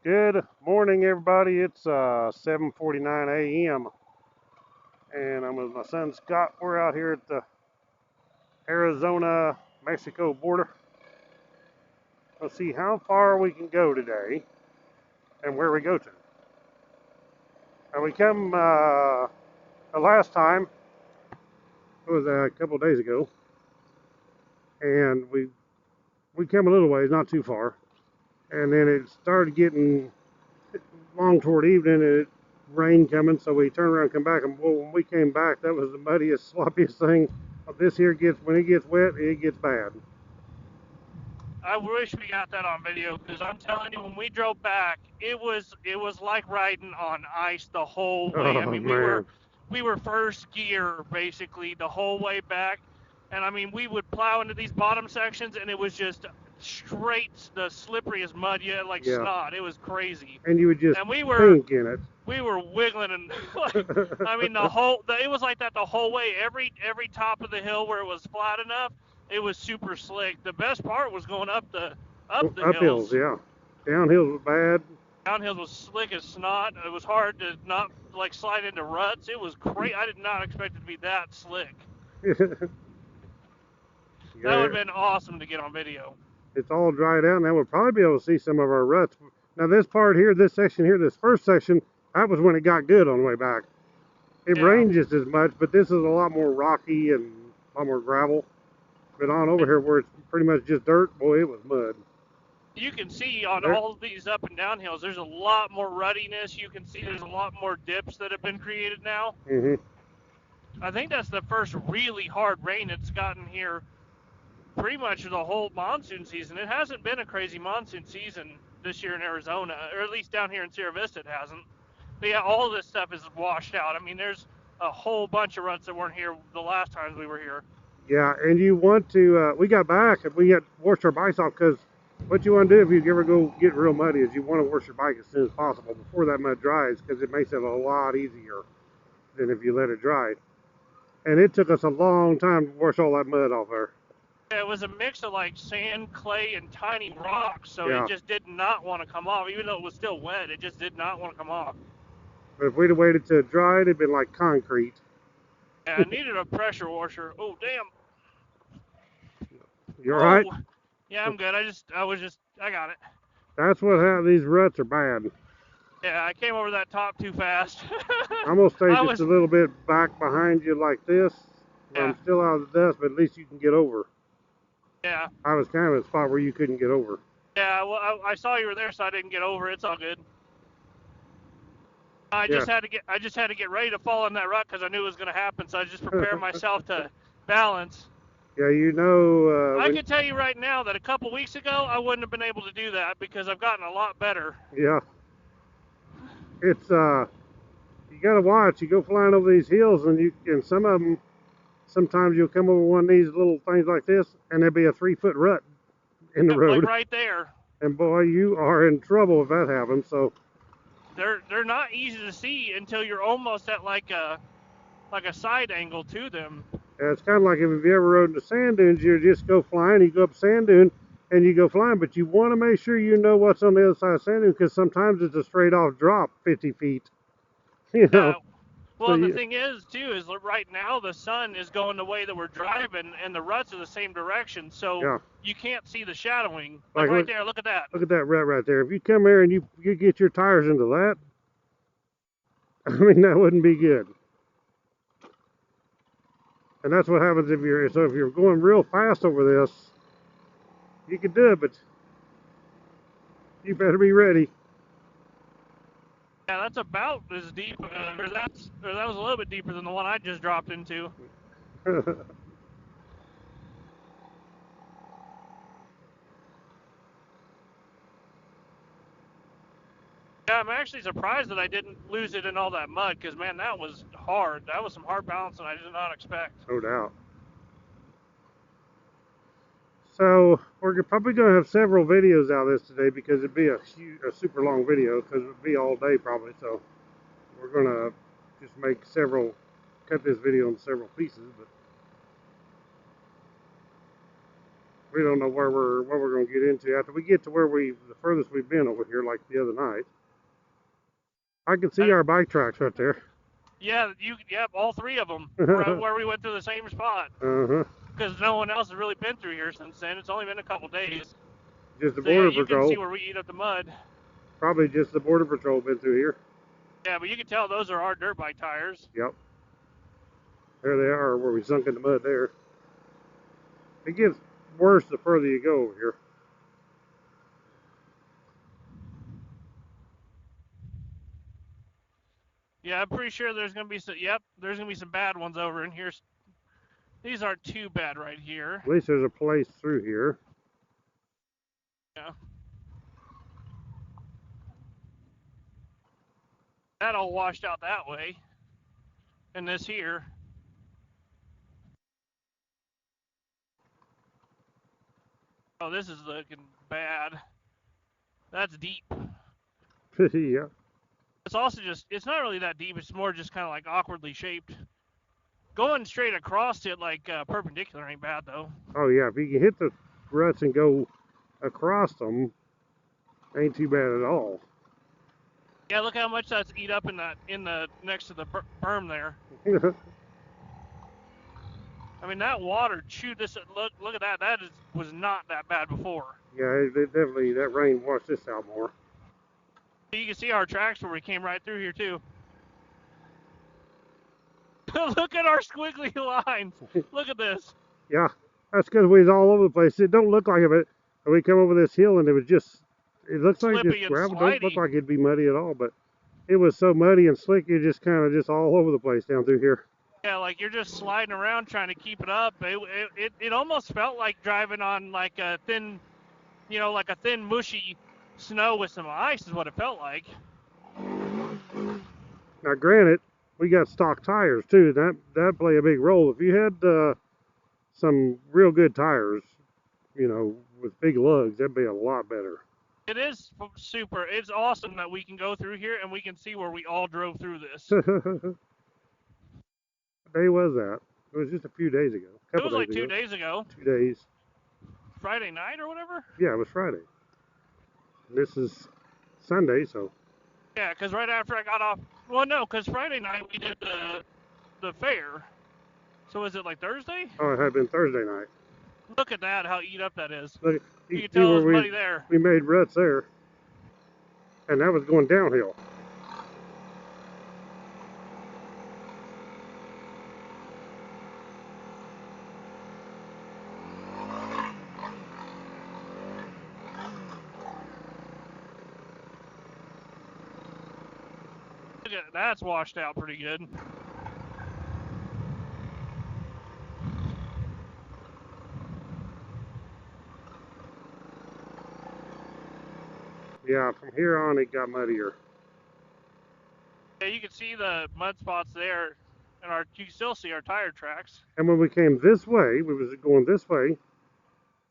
Good morning, everybody. It's 7:49 a.m. and I'm with my son Scott. We're out here at the Arizona-Mexico border. Let's see how far we can go today and where we go to. And we come the last time, it was a couple of days ago, and we came a little ways, not too far, and then it started getting long toward evening, and it rain coming, so we turned around and come back, and boy, when we came back, that was the muddiest, sloppiest thing. This here gets, when it gets wet, it gets bad. I wish we got that on video, because I'm telling you, when we drove back, it was like riding on ice the whole way. I Oh mean, man. we were first gear basically the whole way back, and I mean, we would plow into these bottom sections, and it was just straight the slipperiest mud yet, like Yeah. snot. It was crazy, And you would just and pink in it. we were wiggling and like, I mean, it was like that the whole way. Every top of the hill where it was flat enough, it was super slick. The best part was going up the Uphills, hills. yeah. Downhills was bad. Downhills was slick as snot. It was hard to not like slide into ruts. It was great. I did not expect it to be that slick. That Yeah, would have been awesome to get on video. it's all dried out, and then we'll probably be able to see some of our ruts. Now this part here, this section here, this first section, that was when it got good on the way back. It Yeah. rained just as much, but this is a lot more rocky and a lot more gravel. But on over here where it's pretty much just dirt, boy, it was mud. You can see on There, all of these up and down hills, there's a lot more ruddiness. You can see there's a lot more dips that have been created now. I think that's the first really hard rain it's gotten here pretty much the whole monsoon season. It hasn't been a crazy monsoon season this year in Arizona, or at least down here in Sierra Vista it hasn't. But yeah, all this stuff is washed out. I mean, there's a whole bunch of ruts that weren't here the last times we were here. yeah, and you want to, we got back and we had washed our bikes off, because what you want to do if you ever go get real muddy is you want to wash your bike as soon as possible before that mud dries, because it makes it a lot easier than if you let it dry. And it took us a long time to wash all that mud off there. It was a mix of like sand, clay, and tiny rocks, so Yeah. it just did not want to come off. Even though it was still wet, it just did not want to come off. But if we'd have waited till it dried, it'd been like concrete. Yeah, I needed a pressure washer. Oh, damn. You alright? Yeah, I'm good. I got it. That's what happened. These ruts are bad. Yeah, I came over that top too fast. I'm going to stay just a little bit back behind you like this. Yeah. I'm still out of the dust, but at least you can get over. Yeah. I was kind of at a spot where you couldn't get over. Yeah, well, I saw you were there, so I didn't get over. It's all good. I just had to get ready to fall in that rut because I knew it was going to happen. So I just prepared myself to balance. Yeah, you know. I can tell you right now that a couple weeks ago I wouldn't have been able to do that because I've gotten a lot better. Yeah. It's you got to watch. You go flying over these hills, and some of them, sometimes you'll come over one of these little things like this, and there'll be a 3-foot rut in the road. Like right there. And boy, you are in trouble if that happens. So. They're not easy to see until you're almost at like a side angle to them. Yeah, it's kind of like if you ever rode in the sand dunes, you just go flying, you go up sand dune, and you go flying, but you want to make sure you know what's on the other side of sand dune, because sometimes it's a straight off drop 50 feet. You know. Well, so the thing is, too, is right now the sun is going the way that we're driving, and the ruts are the same direction, so you can't see the shadowing. Like right there, look at that. Look at that rut right there. If you come here and you get your tires into that, I mean, that wouldn't be good. And that's what happens if you're going real fast over this, you can do it, but you better be ready. Yeah, that's about as deep, or that was a little bit deeper than the one I just dropped into. Yeah, I'm actually surprised that I didn't lose it in all that mud, because, man, that was hard. That was some hard balancing I did not expect. No doubt. So, we're probably going to have several videos out of this today, because it'd be a super long video, because it would be all day probably. So, we're going to just cut this video into several pieces. But We don't know what we're going to get into after we get to the furthest we've been over here, like the other night. I can see our bike tracks right there. Yeah, yep, all three of them where we went through the same spot. Because no one else has really been through here since then. It's only been a couple days. Just the Border you Patrol. can see where we eat up the mud. Probably just the Border Patrol been through here. Yeah, but you can tell those are our dirt bike tires. Yep. There they are, where we sunk in the mud there. It gets worse the further you go over here. Yeah, I'm pretty sure there's going to be some, there's going to be some bad ones over in here. These aren't too bad right here. At least there's a place through here. Yeah. That all washed out that way. And this here. Oh, this is looking bad. That's deep. Yeah. It's also just, it's not really that deep. It's more just kind of like awkwardly shaped. Going straight across it like perpendicular ain't bad though. Oh yeah, if you can hit the ruts and go across them, ain't too bad at all. Yeah, look how much that's eat up in the next to the berm there. I mean, that water chewed this. Look at that. That was not that bad before. Yeah, it definitely, that rain washed this out more. You can see our tracks where we came right through here too. Look at our squiggly lines. Look at this. Yeah, that's because we was all over the place. It don't look like it, but we come over this hill and it was just, it looks like just gravel. Don't look like it'd be muddy at all, but it was so muddy and slick, it just kind of just all over the place down through here. Yeah, like you're just sliding around trying to keep it up. It almost felt like driving on like a thin, like a thin mushy snow with some ice is what it felt like. Now, granted, we got stock tires too. That play a big role. If you had some real good tires, with big lugs, that'd be a lot better. It is super. It's awesome that we can go through here and we can see where we all drove through this. What day was that? It was just a few days ago. It was like 2 days ago. 2 days. Friday night or whatever? Yeah, it was Friday. This is Sunday, so. Yeah, because right after I got off. Well, no, because Friday night we did the fair. So was it like Thursday? Oh, it had been Thursday night. Look at that, how eat up that is. Look, you can tell it was muddy there. We made ruts there. And that was going downhill. Look at that's washed out pretty good. Yeah, from here on it got muddier. Yeah, you can see the mud spots there, and you can still see our tire tracks. And when we came this way, we was going this way,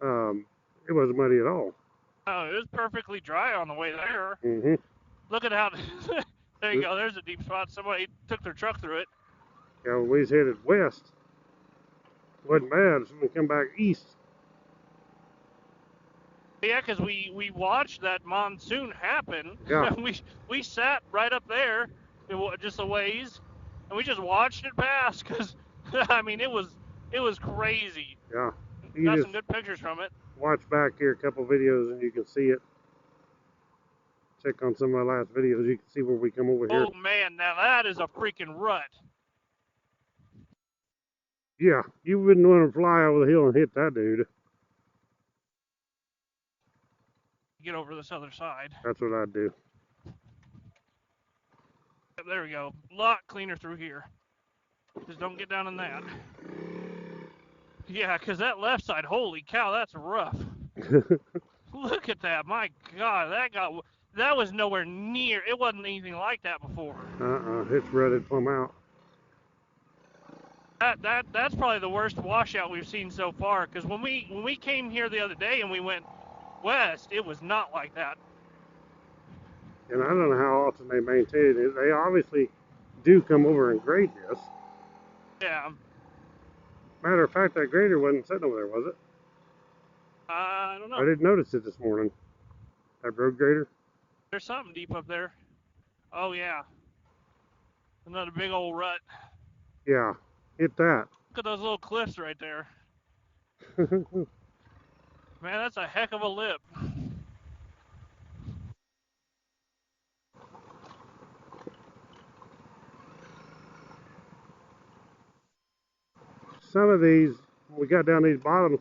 it wasn't muddy at all. Oh, it was perfectly dry on the way there. Mm-hmm. Look at how, there you go, there's a deep spot. Somebody took their truck through it. Yeah, when we was headed west, wasn't bad, so we come back east. Yeah, because we watched that monsoon happen. Yeah. we sat right up there, just a ways, and we just watched it pass. Because I mean, it was crazy. Yeah. You got some good pictures from it. Watch back here a couple videos, and you can see it. Check on some of my last videos. You can see where we come over here. Oh man, now that is a freaking rut. Yeah, you wouldn't want to fly over the hill and hit that dude. Get over this other side. That's what I'd do. There we go. A lot cleaner through here. Just don't get down in that. Yeah, because that left side, holy cow, that's rough. Look at that. My God, that was nowhere near. It wasn't anything like that before. It's rutted plumb out. That's probably the worst washout we've seen so far. Because when we came here the other day and we went west, it was not like that. And I don't know how often they maintain it. They obviously do come over and grade this. Yeah. Matter of fact, that grader wasn't sitting over there, was it? I don't know. I didn't notice it this morning. That road grader. There's something deep up there. Oh, yeah. Another big old rut. Yeah, hit that. Look at those little cliffs right there. Man, that's a heck of a lip. Some of these, we got down these bottoms,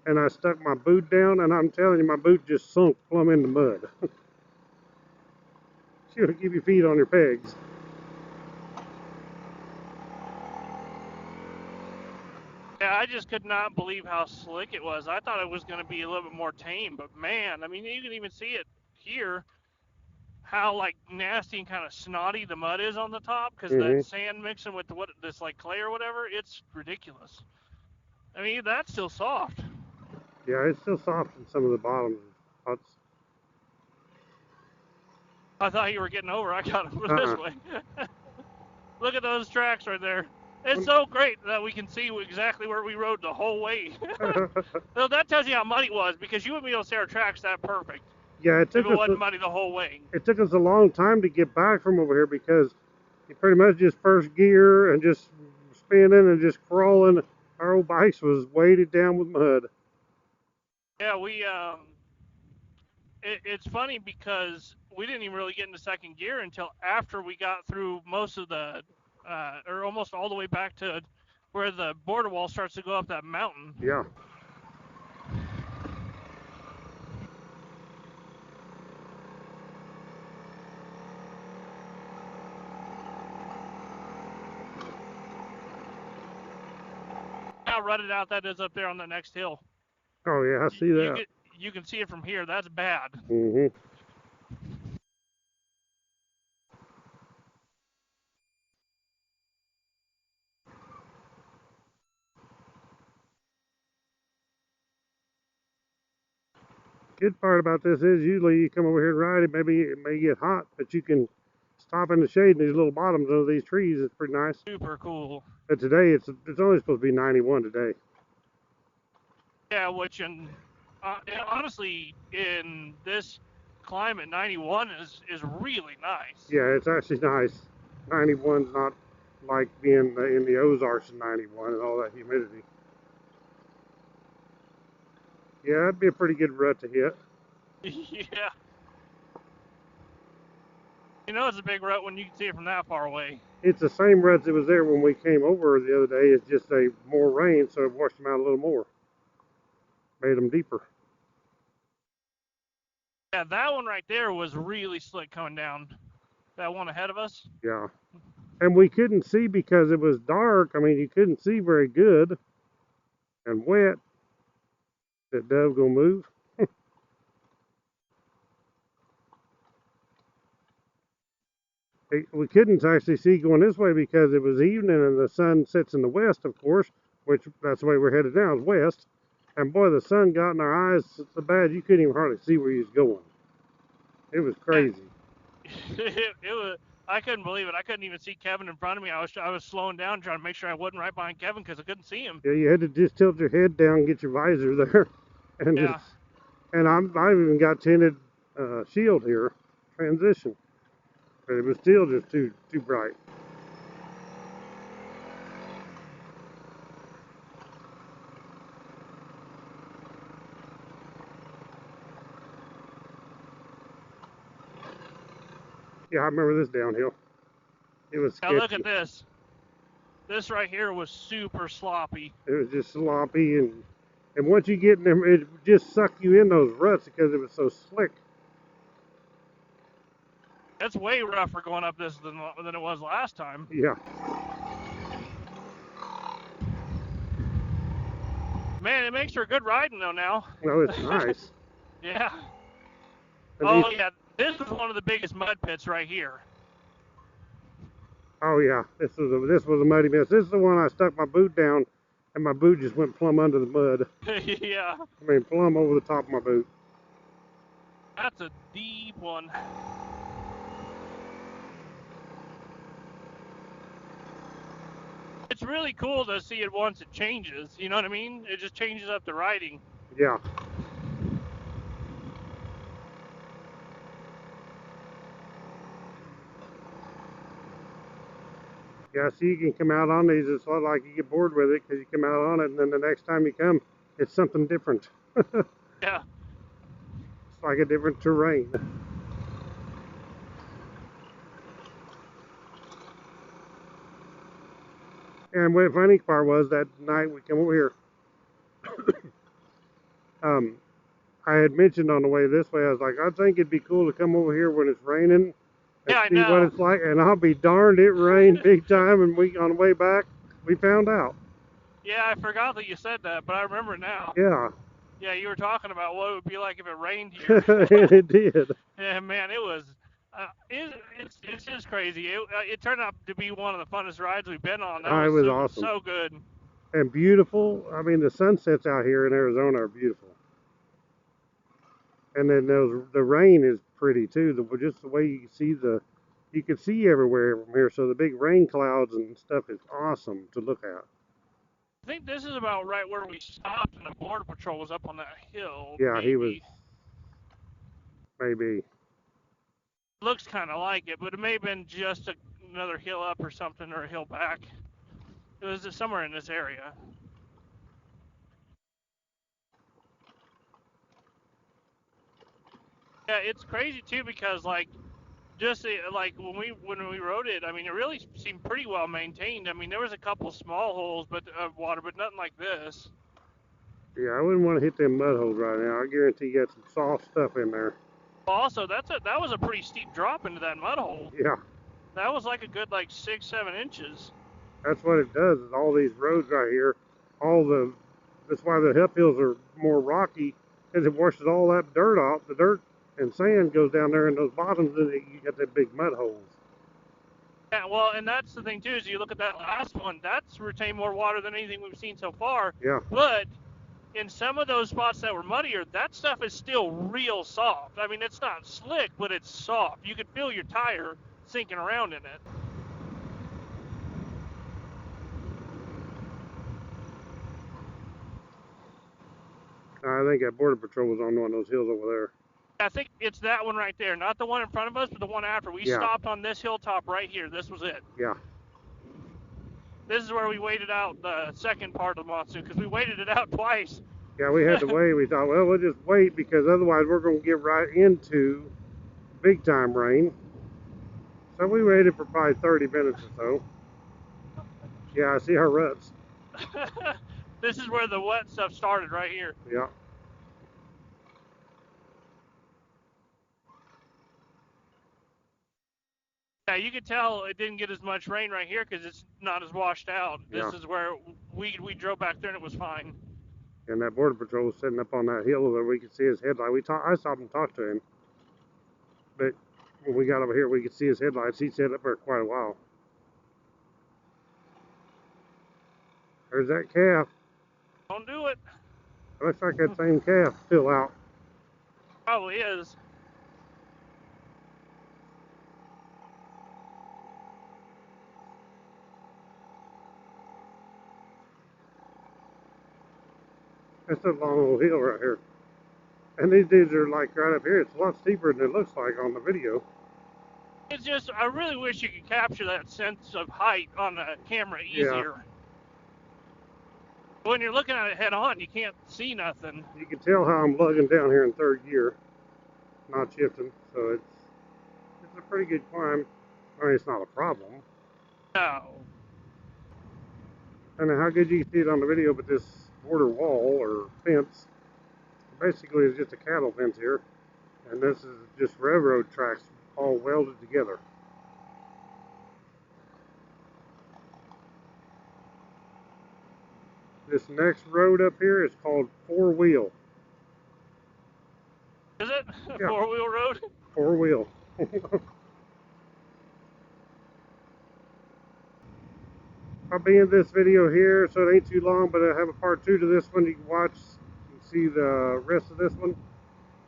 and I stuck my boot down, and I'm telling you, my boot just sunk plumb in the mud. She'll keep your feet on your pegs. Yeah, I just could not believe how slick it was. I thought it was going to be a little bit more tame, but man, I mean, you can even see it here, how like nasty and kind of snotty the mud is on the top, because that sand mixing with this like clay or whatever, it's ridiculous. I mean, that's still soft. Yeah, it's still soft in some of the bottom spots. I thought you were getting over. I got over this way. Look at those tracks right there. It's so great that we can see exactly where we rode the whole way. So that tells you how muddy it was, because you wouldn't be able to see our tracks that perfect. Yeah, it wasn't muddy the whole way. It took us a long time to get back from over here, because you pretty much just first gear and just spinning and just crawling. Our old bikes was weighted down with mud. Yeah, it's funny because we didn't even really get into second gear until after we got through most of the, or almost all the way back to where the border wall starts to go up that mountain. Yeah. How rutted out that is up there on the next hill. Oh yeah, I see that. You can see it from here. That's bad. Mm-hmm. Good part about this is usually you come over here and ride it, maybe it may get hot, but you can stop in the shade in these little bottoms under these trees. It's pretty nice. Super cool. But today it's only supposed to be 91 today. Yeah, which honestly in this climate, 91 is really nice. Yeah, it's actually nice. 91's not like being in the Ozarks in 91 and all that humidity. Yeah, that'd be a pretty good rut to hit. Yeah. You know it's a big rut when you can see it from that far away. It's the same ruts that was there when we came over the other day. It's just more rain, so it washed them out a little more. Made them deeper. Yeah, that one right there was really slick coming down. That one ahead of us. Yeah. And we couldn't see because it was dark. I mean, you couldn't see very good. And wet. That dove gonna move? We couldn't actually see going this way because it was evening and the sun sets in the west, of course, which that's the way we're headed now, is west. And boy, the sun got in our eyes so bad you couldn't even hardly see where you was going. It was crazy. It was. I couldn't believe it. I couldn't even see Kevin in front of me. I was slowing down trying to make sure I wasn't right behind Kevin because I couldn't see him. Yeah, you had to just tilt your head down and get your visor there. And yeah. I've even got tinted shield here, transition. But it was still just too bright. Yeah, I remember this downhill. It was sketchy. Now look at this. This right here was super sloppy. It was just sloppy, and once you get in them, it just sucked you in those ruts because it was so slick. It's way rougher going up this than it was last time. Yeah. Man, it makes for good riding though now. No, it's nice. Yeah. Oh yeah, this was one of the biggest mud pits right here. Oh yeah, this was a muddy mess. This is the one I stuck my boot down, and my boot just went plumb under the mud. Yeah. I mean, plumb over the top of my boot. That's a deep one. It's really cool to see it once it changes. You know what I mean? It just changes up the riding. Yeah. Yeah, so you can come out on these. It's not like you get bored with it because you come out on it, and then the next time you come, it's something different. Yeah. It's like a different terrain. And what the funny part was that night we come over here, I had mentioned on the way this way, I was like, I think it'd be cool to come over here when it's raining and Yeah, I see what know. it's like. And I'll be darned, it rained big time, and we on the way back, we found out. Yeah, I forgot that you said that, but I remember now. Yeah. Yeah, you were talking about what it would be like if it rained here. And it did. Yeah, man, it was. It's just crazy. It turned out to be one of the funnest rides we've been on. That It was so, awesome. so good. And beautiful. I mean, the sunsets out here in Arizona are beautiful. And then the rain is pretty too. Just the way you can see everywhere from here. So the big rain clouds and stuff is awesome to look at. I think this is about right where we stopped, and the Border Patrol was up on that hill. Yeah, maybe. he was. Maybe. Looks kind of like it, but it may have been just another hill up or something, or a hill back. It was somewhere in this area. Yeah, it's crazy too because like like when we rode it, I mean it really seemed pretty well maintained. I mean there was a couple small holes of water, but nothing like this. Yeah, I wouldn't want to hit them mud holes right now. I guarantee you got some soft stuff in there. Also, that was a pretty steep drop into that mud hole. Yeah. That was like a good like 6-7 inches. That's what it does. Is all these roads right here, that's why the uphills are more rocky, because it washes all that dirt off. The dirt and sand goes down there in those bottoms, and you got that big mud holes. Yeah, well, and that's the thing too. Is you look at that last one, that's retained more water than anything we've seen so far. Yeah. But in some of those spots that were muddier, that stuff is still real soft. I mean, it's not slick, but it's soft. You could feel your tire sinking around in it. I think that Border Patrol was on one of those hills over there. I think it's that one right there. Not the one in front of us, but the one after. We stopped on this hilltop right here. This was it. Yeah. This is where we waited out the second part of the monsoon, because we waited it out twice. Yeah, we had to wait. We thought, well, we'll just wait, because otherwise we're going to get right into big time rain. So we waited for probably 30 minutes or so. Yeah, I see our ruts. This is where the wet stuff started, right here. Yeah. Yeah, you could tell it didn't get as much rain right here because it's not as washed out. This is where we drove back there and it was fine. And that Border Patrol was sitting up on that hill where we could see his headlight. I stopped and talked to him. But when we got over here, we could see his headlights. He sat up there quite a while. There's that calf. Don't do it. Looks like that same calf still out. Probably is. That's a long old hill right here. And these dudes are like right up here. It's a lot steeper than it looks like on the video. It's just, I really wish you could capture that sense of height on the camera easier. Yeah. When you're looking at it head on, you can't see nothing. You can tell how I'm lugging down here in third gear, not shifting. So it's a pretty good climb. I mean, it's not a problem. No. I don't know how good you can see it on the video, but this border wall or fence basically is just a cattle fence here, and this is just railroad tracks all welded together. This next road up here is called 4-wheel. Is it? Yeah. 4-wheel road? 4-wheel. I'll be in this video here, so it ain't too long, but I have a part 2 to this one. You can watch and see the rest of this one.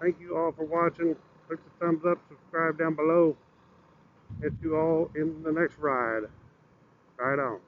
Thank you all for watching. Click the thumbs up, subscribe down below. Catch you all in the next ride. Right on.